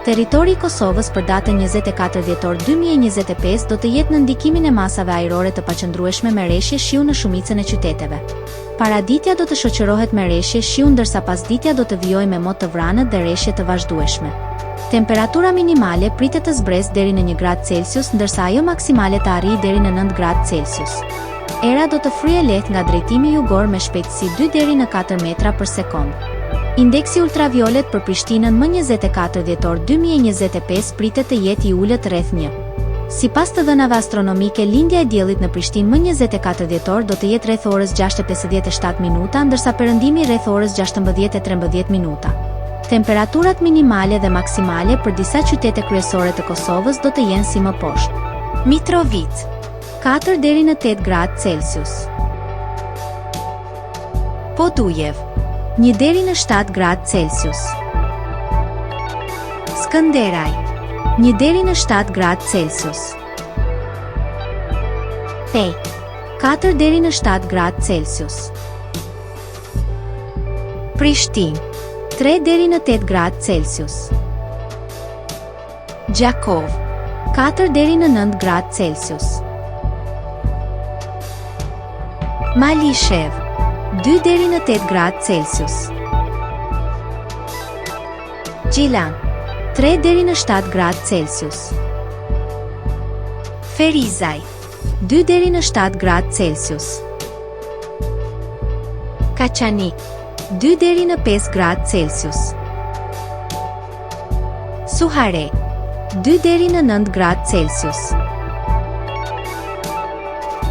Territori i Kosovës për datën 24 dhjetor 2025 do të jetë në ndikimin e masave ajrore të paqëndrueshme me rreshje shiu në shumicën e qyteteve. Paraditja do të shoqërohet me rreshje shiu ndërsa pasditja do të vijojë me mot të vranët dhe rreshje të vazhdueshme. Temperatura minimale pritet të zbresë deri në 1 gradë Celsius ndërsa ajo maksimale të arrijë deri në 9 gradë Celsius. Era do të fryejë lehtë nga drejtimi jugor me shpejtësi 2 deri në 4 metra për sekond. Indeksi ultraviolet për Prishtinën më 24 dhjetor 2025 pritet të jetë i ulët rreth 1. Sipas të dhënave astronomike, lindja e diellit në Prishtinë më 24 dhjetor do të jetë rreth orës 6:57 minuta, ndërsa perëndimi rreth orës 16:13 minuta. Temperaturat minimale dhe maksimale për disa qytete kryesore të Kosovës do të jenë si më poshtë. Mitrovica 4 deri në 8 gradë Celsius. Podujev 1 deri në 7 gradë Celsius. Skënderaj 1 deri në 7 gradë Celsius. Pej 4 deri në 7 gradë Celsius. Prishtinë 3 deri në 8 gradë Celsius. Gjakov 4 deri në 9 gradë Celsius. Malishev 2 deri në 8 gradë Celsius. Gjilan 3 deri në 7 gradë Celsius. Ferizaj 2 deri në 7 gradë Celsius. Kaçanik 2 deri në 5 gradë Celsius. Suhare 2 deri në 9 gradë Celsius.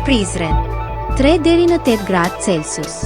Prizren 3 deri në 8 gradë Celsius.